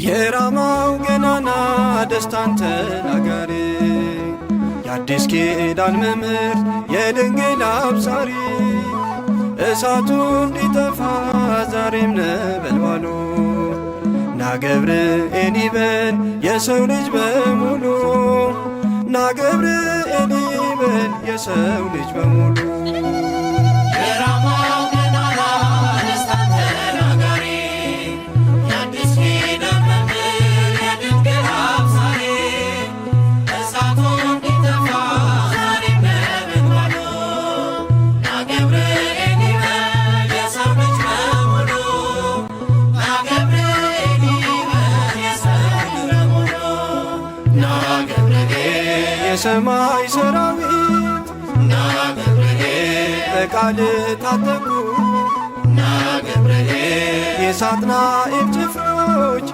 የራማው ገናና ደስታን ተናጋሪ የአዲስ ኪዳን መምህር የድንግል አብሳሪ እሳቱ እንዲጠፋ ዛሬም ነበልባሉ ና ገብርኤል ይበል የሰው ልጅ በሙሉ ና ገብርኤል ይበል የሰው ልጅ በሙሉ የሰማይ ሰራዊት ና ገብርኤል በቃል ታጠቁ ና ገብርኤል የሳጥናኤል ጭፍሮች